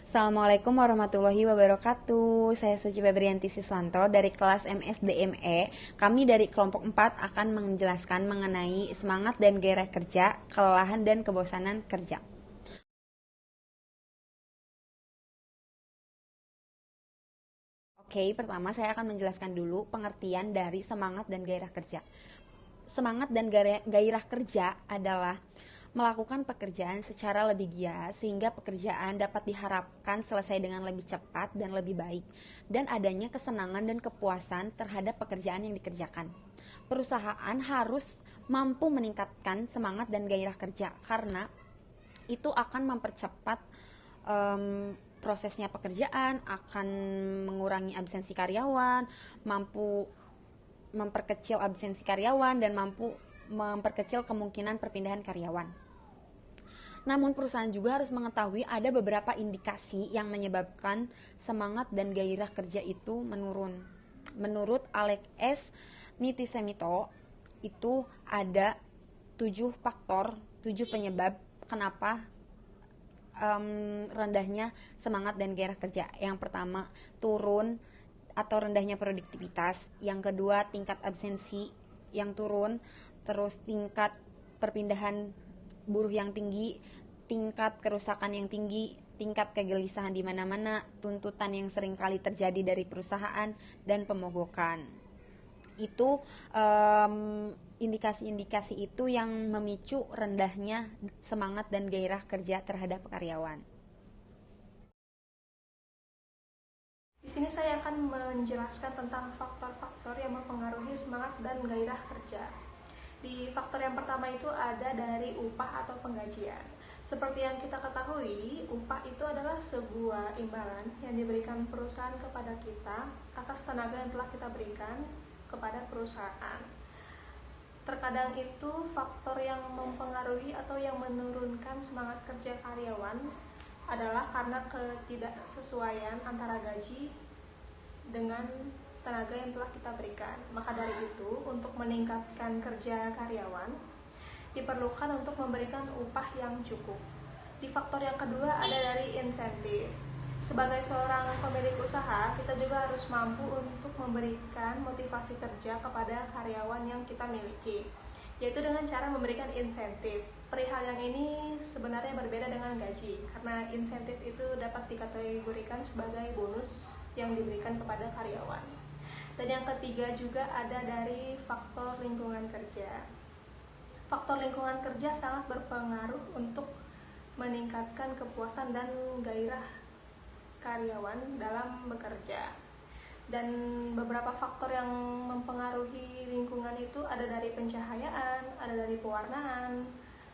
Assalamualaikum warahmatullahi wabarakatuh. Saya Suci Febrianti Siswanto dari kelas MSDME. Kami dari kelompok 4 akan menjelaskan mengenai semangat dan gairah kerja, kelelahan dan kebosanan kerja. Oke, pertama saya akan menjelaskan dulu pengertian dari semangat dan gairah kerja. Semangat dan gairah kerja adalah melakukan pekerjaan secara lebih giat sehingga pekerjaan dapat diharapkan selesai dengan lebih cepat dan lebih baik, dan adanya kesenangan dan kepuasan terhadap pekerjaan yang dikerjakan. Perusahaan harus mampu meningkatkan semangat dan gairah kerja karena itu akan mempercepat prosesnya pekerjaan, akan mengurangi absensi karyawan, mampu memperkecil absensi karyawan, dan mampu memperkecil kemungkinan perpindahan karyawan. Namun perusahaan juga harus mengetahui ada beberapa indikasi yang menyebabkan semangat dan gairah kerja itu menurun. Menurut Alex S. Nitisemito, itu ada 7 faktor, 7 penyebab kenapa rendahnya semangat dan gairah kerja. Yang pertama, turun atau rendahnya produktivitas. Yang kedua, tingkat absensi yang turun. Terus tingkat perpindahan buruh yang tinggi, tingkat kerusakan yang tinggi, tingkat kegelisahan di mana-mana, tuntutan yang sering kali terjadi dari perusahaan, dan pemogokan. Itu indikasi-indikasi itu yang memicu rendahnya semangat dan gairah kerja terhadap karyawan. Di sini saya akan menjelaskan tentang faktor-faktor yang mempengaruhi semangat dan gairah kerja. Di faktor yang pertama itu ada dari upah atau penggajian. Seperti yang kita ketahui, upah itu adalah sebuah imbalan yang diberikan perusahaan kepada kita atas tenaga yang telah kita berikan kepada perusahaan. Terkadang itu faktor yang mempengaruhi atau yang menurunkan semangat kerja karyawan adalah karena ketidaksesuaian antara gaji dengan tenaga yang telah kita berikan. Maka dari itu, untuk meningkatkan kerja karyawan, diperlukan untuk memberikan upah yang cukup. Di faktor yang kedua ada dari insentif. Sebagai seorang pemilik usaha, kita juga harus mampu untuk memberikan motivasi kerja kepada karyawan yang kita miliki, yaitu dengan cara memberikan insentif. Perihal yang ini sebenarnya berbeda dengan gaji, karena insentif itu dapat dikategorikan sebagai bonus yang diberikan kepada karyawan. Dan yang ketiga juga ada dari faktor lingkungan kerja. Faktor lingkungan kerja sangat berpengaruh untuk meningkatkan kepuasan dan gairah karyawan dalam bekerja. Dan beberapa faktor yang mempengaruhi lingkungan itu ada dari pencahayaan, ada dari pewarnaan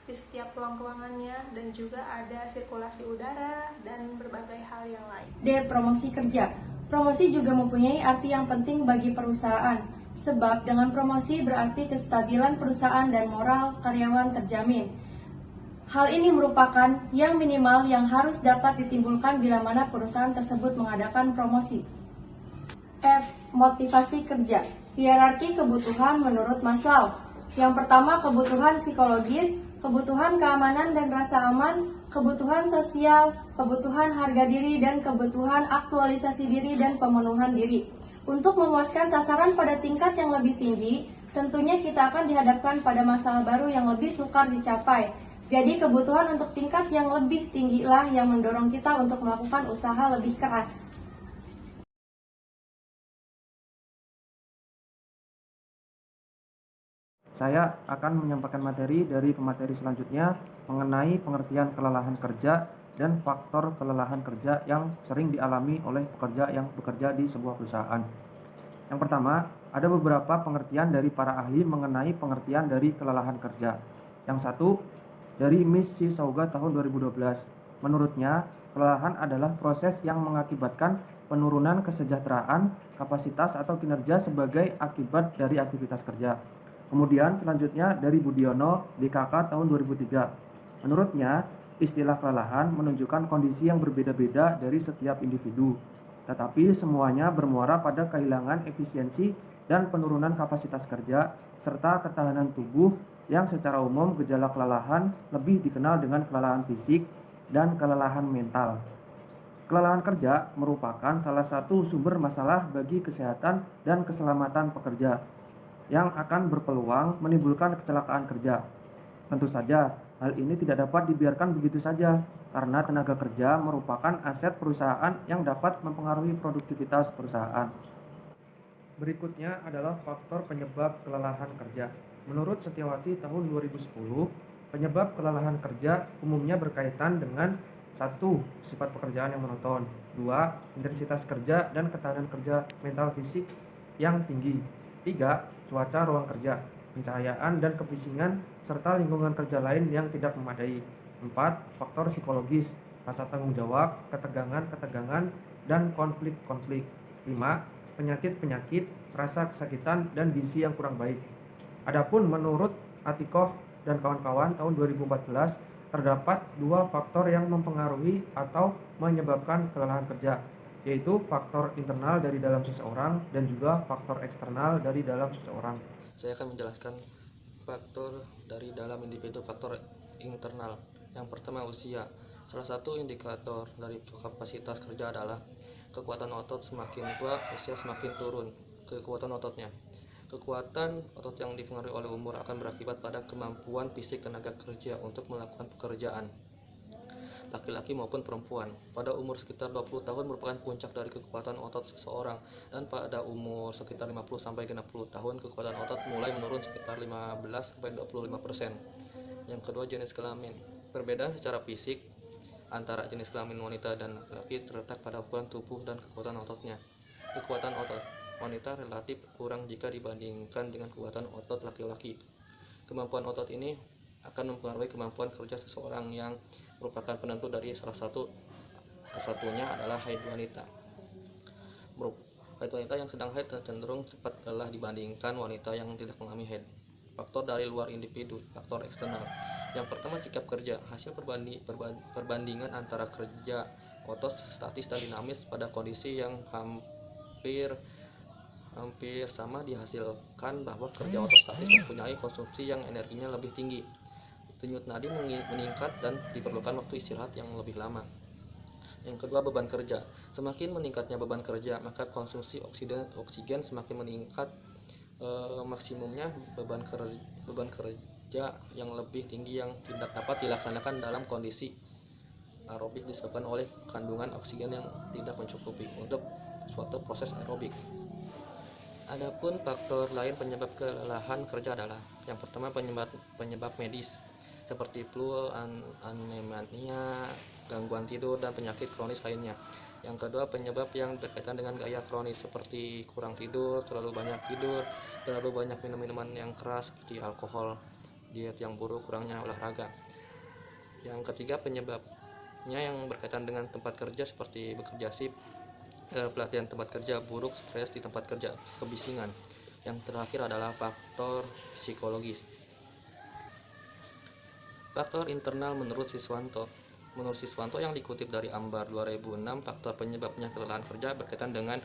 di setiap ruang-ruangannya, dan juga ada sirkulasi udara dan berbagai hal yang lain. D. Promosi kerja. Promosi juga mempunyai arti yang penting bagi perusahaan, sebab dengan promosi berarti kestabilan perusahaan dan moral karyawan terjamin. Hal ini merupakan yang minimal yang harus dapat ditimbulkan bila mana perusahaan tersebut mengadakan promosi. F. Motivasi kerja. Hierarki kebutuhan menurut Maslow. Yang pertama, kebutuhan psikologis, kebutuhan keamanan dan rasa aman, kebutuhan sosial, kebutuhan harga diri, dan kebutuhan aktualisasi diri dan pemenuhan diri. Untuk memuaskan sasaran pada tingkat yang lebih tinggi, tentunya kita akan dihadapkan pada masalah baru yang lebih sukar dicapai. Jadi kebutuhan untuk tingkat yang lebih tinggilah yang mendorong kita untuk melakukan usaha lebih keras. Saya akan menyampaikan materi dari pemateri selanjutnya mengenai pengertian kelelahan kerja dan faktor kelelahan kerja yang sering dialami oleh pekerja yang bekerja di sebuah perusahaan. Yang pertama, ada beberapa pengertian dari para ahli mengenai pengertian dari kelelahan kerja. Yang satu, dari Miss C. Sauga tahun 2012. Menurutnya, kelelahan adalah proses yang mengakibatkan penurunan kesejahteraan, kapasitas atau kinerja sebagai akibat dari aktivitas kerja. Kemudian selanjutnya dari Budiono DKK tahun 2003. Menurutnya, istilah kelelahan menunjukkan kondisi yang berbeda-beda dari setiap individu, tetapi semuanya bermuara pada kehilangan efisiensi dan penurunan kapasitas kerja serta ketahanan tubuh, yang secara umum gejala kelelahan lebih dikenal dengan kelelahan fisik dan kelelahan mental. Kelelahan kerja merupakan salah satu sumber masalah bagi kesehatan dan keselamatan pekerja yang akan berpeluang menimbulkan kecelakaan kerja. Tentu saja, hal ini tidak dapat dibiarkan begitu saja karena tenaga kerja merupakan aset perusahaan yang dapat mempengaruhi produktivitas perusahaan. Berikutnya adalah faktor penyebab kelelahan kerja. Menurut Setiawati tahun 2010, penyebab kelelahan kerja umumnya berkaitan dengan 1. Sifat pekerjaan yang monoton. 2. Intensitas kerja dan ketahanan kerja mental fisik yang tinggi. 3. Cuaca ruang kerja, pencahayaan dan kebisingan, serta lingkungan kerja lain yang tidak memadai. 4. Faktor psikologis, rasa tanggung jawab, ketegangan, dan konflik-konflik. 5. Penyakit-penyakit, rasa kesakitan, dan gizi yang kurang baik. Adapun menurut Atikoh dan kawan-kawan tahun 2014, terdapat 2 faktor yang mempengaruhi atau menyebabkan kelelahan kerja, yaitu faktor internal dari dalam seseorang dan juga faktor eksternal dari dalam seseorang. Saya akan menjelaskan faktor dari dalam individu, faktor internal. Yang pertama, usia. Salah satu indikator dari kapasitas kerja adalah kekuatan otot. Semakin tua, usia semakin turun kekuatan ototnya. Kekuatan otot yang dipengaruhi oleh umur akan berakibat pada kemampuan fisik tenaga kerja untuk melakukan pekerjaan, laki-laki maupun perempuan. Pada umur sekitar 20 tahun merupakan puncak dari kekuatan otot seseorang, dan pada umur sekitar 50-60 tahun kekuatan otot mulai menurun sekitar 15-25%. Yang kedua, jenis kelamin. Perbedaan secara fisik antara jenis kelamin wanita dan laki-laki terletak pada ukuran tubuh dan kekuatan ototnya. Kekuatan otot wanita relatif kurang jika dibandingkan dengan kekuatan otot laki-laki. Kemampuan otot ini akan mempengaruhi kemampuan kerja seseorang, yang merupakan penentu dari salah satunya adalah haid wanita. Haid wanita yang sedang haid cenderung cepat lelah dibandingkan wanita yang tidak mengalami haid. Faktor dari luar individu, faktor eksternal. Yang pertama, sikap kerja. Hasil perbandingan antara kerja otot statis dan dinamis pada kondisi yang hampir sama dihasilkan bahwa kerja otot statis mempunyai konsumsi yang energinya lebih tinggi. Denyut nadi meningkat dan diperlukan waktu istirahat yang lebih lama. Yang kedua, beban kerja. Semakin meningkatnya beban kerja, maka konsumsi oksigen semakin meningkat. Maksimumnya beban kerja yang lebih tinggi yang tidak dapat dilaksanakan dalam kondisi aerobik disebabkan oleh kandungan oksigen yang tidak mencukupi untuk suatu proses aerobik. Adapun faktor lain penyebab kelelahan kerja adalah: yang pertama, penyebab medis seperti flu, anemia, gangguan tidur, dan penyakit kronis lainnya. Yang kedua, penyebab yang berkaitan dengan gaya kronis seperti kurang tidur, terlalu banyak minum minuman yang keras seperti alkohol, diet yang buruk, kurangnya olahraga. Yang ketiga, penyebabnya yang berkaitan dengan tempat kerja seperti bekerja shift, pelatihan tempat kerja buruk, stres di tempat kerja, kebisingan. Yang terakhir adalah faktor psikologis. Faktor internal menurut Siswanto yang dikutip dari Ambar 2006, faktor penyebabnya kelelahan kerja berkaitan dengan: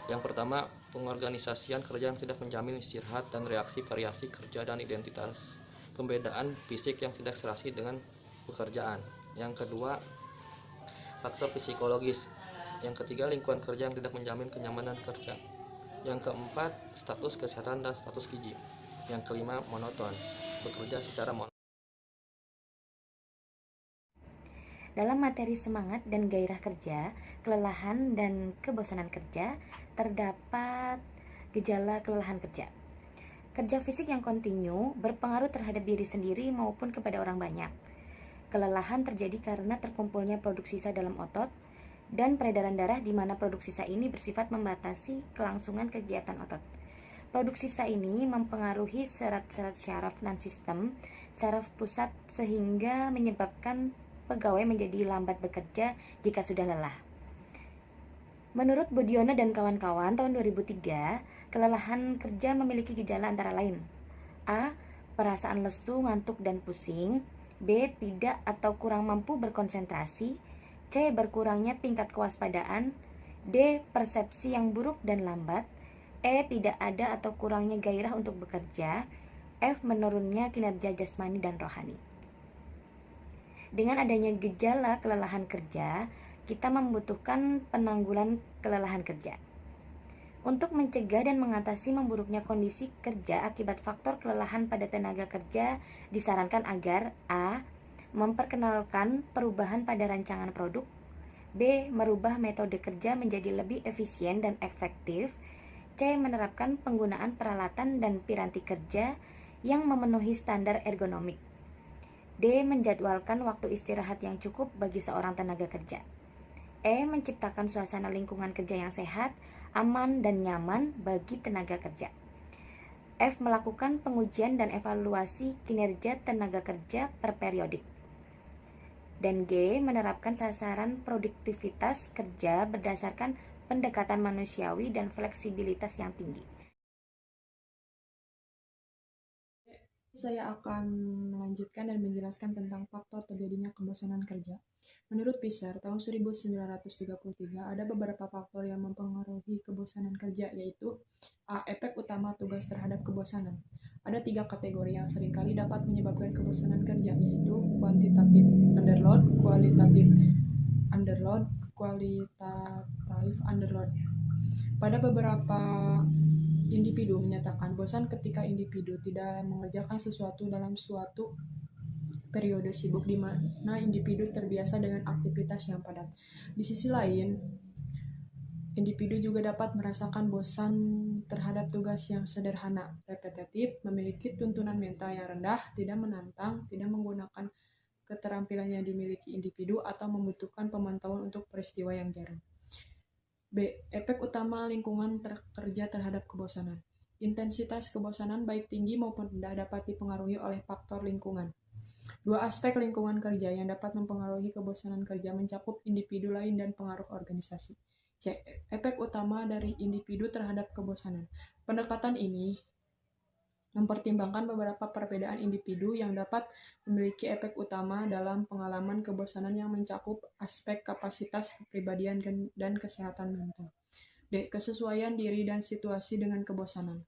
yang pertama, pengorganisasian kerja yang tidak menjamin istirahat dan reaksi variasi kerja dan identitas pembedaan fisik yang tidak serasi dengan pekerjaan. Yang kedua, faktor psikologis. Yang ketiga, lingkungan kerja yang tidak menjamin kenyamanan kerja. Yang keempat, status kesehatan dan status gizi. Yang kelima, monoton, bekerja secara monoton. Dalam materi semangat dan gairah kerja, kelelahan dan kebosanan kerja, terdapat gejala kelelahan kerja. Kerja fisik yang kontinu berpengaruh terhadap diri sendiri maupun kepada orang banyak. Kelelahan terjadi karena terkumpulnya produk sisa dalam otot dan peredaran darah, di mana produk sisa ini bersifat membatasi kelangsungan kegiatan otot. Produk sisa ini mempengaruhi serat-serat syaraf dan sistem saraf pusat sehingga menyebabkan pegawai menjadi lambat bekerja jika sudah lelah. Menurut Budiono dan kawan-kawan tahun 2003, kelelahan kerja memiliki gejala antara lain: A. Perasaan lesu, ngantuk, dan pusing. B. Tidak atau kurang mampu berkonsentrasi. C. Berkurangnya tingkat kewaspadaan. D. Persepsi yang buruk dan lambat. E. Tidak ada atau kurangnya gairah untuk bekerja. F. Menurunnya kinerja jasmani dan rohani. Dengan adanya gejala kelelahan kerja, kita membutuhkan penanggulan kelelahan kerja. Untuk mencegah dan mengatasi memburuknya kondisi kerja akibat faktor kelelahan pada tenaga kerja, disarankan agar A. memperkenalkan perubahan pada rancangan produk, B. merubah metode kerja menjadi lebih efisien dan efektif, C. menerapkan penggunaan peralatan dan piranti kerja yang memenuhi standar ergonomik, D. menjadwalkan waktu istirahat yang cukup bagi seorang tenaga kerja, E. menciptakan suasana lingkungan kerja yang sehat, aman, dan nyaman bagi tenaga kerja, F. melakukan pengujian dan evaluasi kinerja tenaga kerja per periodik, dan G. menerapkan sasaran produktivitas kerja berdasarkan pendekatan manusiawi dan fleksibilitas yang tinggi. Saya akan melanjutkan dan menjelaskan tentang faktor terjadinya kebosanan kerja. Menurut Pisser, tahun 1933 ada beberapa faktor yang mempengaruhi kebosanan kerja, yaitu A. Efek utama tugas terhadap kebosanan. Ada 3 kategori yang seringkali dapat menyebabkan kebosanan kerja, yaitu kuantitatif underload, kualitatif underload, kualitatif underload. Pada beberapa individu menyatakan bosan ketika individu tidak mengerjakan sesuatu dalam suatu periode sibuk di mana individu terbiasa dengan aktivitas yang padat. Di sisi lain, individu juga dapat merasakan bosan terhadap tugas yang sederhana, repetitif, memiliki tuntunan mental yang rendah, tidak menantang, tidak menggunakan keterampilan yang dimiliki individu, atau membutuhkan pemantauan untuk peristiwa yang jarang. B. Efek utama lingkungan kerja terhadap kebosanan. Intensitas kebosanan baik tinggi maupun rendah dapat dipengaruhi oleh faktor lingkungan. 2 aspek lingkungan kerja yang dapat mempengaruhi kebosanan kerja mencakup individu lain dan pengaruh organisasi. C. Efek utama dari individu terhadap kebosanan. Pendekatan ini mempertimbangkan beberapa perbedaan individu yang dapat memiliki efek utama dalam pengalaman kebosanan yang mencakup aspek kapasitas kepribadian dan kesehatan mental. D. Kesesuaian diri dan situasi dengan kebosanan.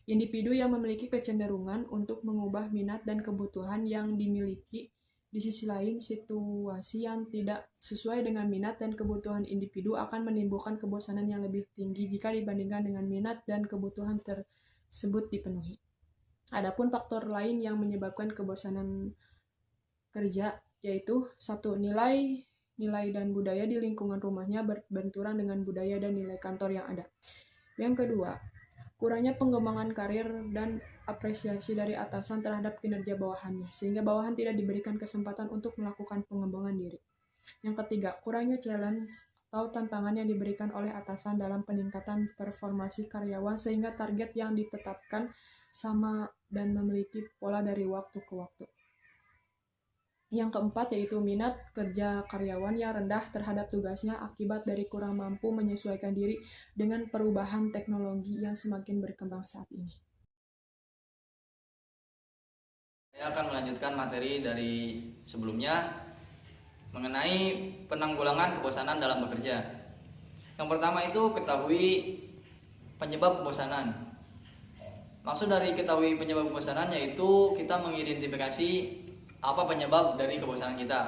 Individu yang memiliki kecenderungan untuk mengubah minat dan kebutuhan yang dimiliki. Di sisi lain, situasi yang tidak sesuai dengan minat dan kebutuhan individu akan menimbulkan kebosanan yang lebih tinggi jika dibandingkan dengan minat dan kebutuhan tersebut dipenuhi. Adapun faktor lain yang menyebabkan kebosanan kerja yaitu 1. Nilai dan budaya di lingkungan rumahnya berbenturan dengan budaya dan nilai kantor yang ada. Yang kedua, kurangnya pengembangan karir dan apresiasi dari atasan terhadap kinerja bawahannya, sehingga bawahan tidak diberikan kesempatan untuk melakukan pengembangan diri. Yang ketiga, kurangnya challenge atau tantangan yang diberikan oleh atasan dalam peningkatan performasi karyawan, sehingga target yang ditetapkan sama dan memiliki pola dari waktu ke waktu. Yang keempat yaitu minat kerja karyawan yang rendah terhadap tugasnya akibat dari kurang mampu menyesuaikan diri dengan perubahan teknologi yang semakin berkembang saat ini. Saya akan melanjutkan materi dari sebelumnya mengenai penanggulangan kebosanan dalam bekerja. Yang pertama itu ketahui penyebab kebosanan. Maksud dari ketahui penyebab kebosanan yaitu kita mengidentifikasi apa penyebab dari kebosanan kita.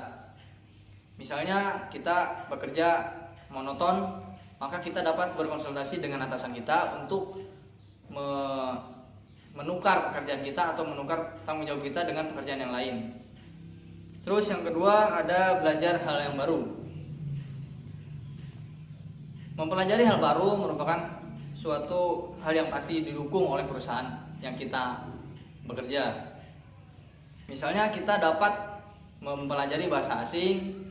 Misalnya kita bekerja monoton, maka kita dapat berkonsultasi dengan atasan kita untuk menukar pekerjaan kita atau menukar tanggung jawab kita dengan pekerjaan yang lain. Terus yang kedua ada belajar hal yang baru. Mempelajari hal baru merupakan suatu hal yang pasti didukung oleh perusahaan yang kita bekerja. Misalnya kita dapat mempelajari bahasa asing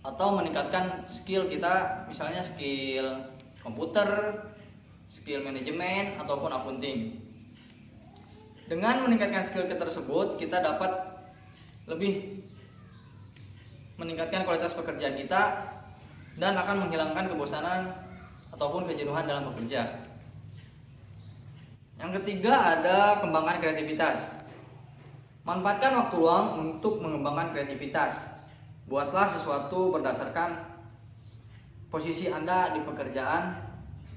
atau meningkatkan skill kita, misalnya skill komputer, skill manajemen, ataupun accounting. Dengan meningkatkan skill tersebut, kita dapat lebih meningkatkan kualitas pekerjaan kita dan akan menghilangkan kebosanan ataupun kejenuhan dalam bekerja. Yang ketiga ada kembangan kreativitas. Manfaatkan waktu luang untuk mengembangkan kreativitas. Buatlah sesuatu berdasarkan posisi Anda di pekerjaan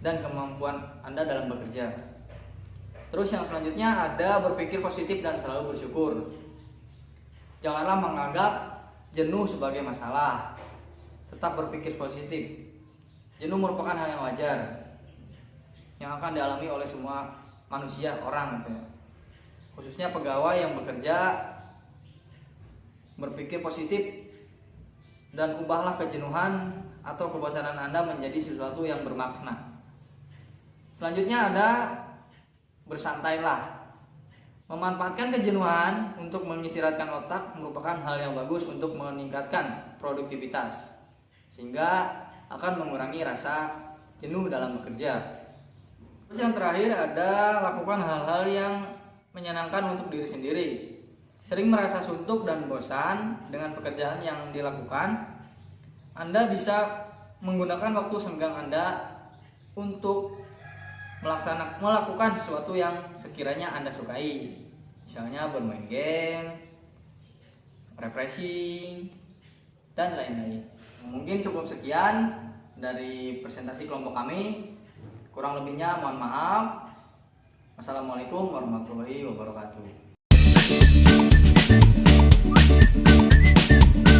dan kemampuan Anda dalam bekerja. Terus yang selanjutnya ada berpikir positif dan selalu bersyukur. Janganlah menganggap jenuh sebagai masalah. tetap berpikir positif. Jenuh merupakan hal yang wajar yang akan dialami oleh semua manusia, orang gitu ya. Khususnya pegawai yang bekerja, berpikir positif dan ubahlah kejenuhan atau kebosanan Anda menjadi sesuatu yang bermakna. Selanjutnya ada bersantailah. Memanfaatkan kejenuhan untuk mengistirahatkan otak merupakan hal yang bagus untuk meningkatkan produktivitas, sehingga akan mengurangi rasa jenuh dalam bekerja. Terus yang terakhir ada lakukan hal-hal yang menyenangkan untuk diri sendiri. Sering merasa suntuk dan bosan dengan pekerjaan yang dilakukan, Anda bisa menggunakan waktu senggang Anda untuk melakukan sesuatu yang sekiranya Anda sukai. Misalnya bermain game, refreshing, dan lain-lain. Mungkin cukup sekian dari presentasi kelompok kami. Kurang lebihnya mohon maaf. Wassalamualaikum warahmatullahi wabarakatuh.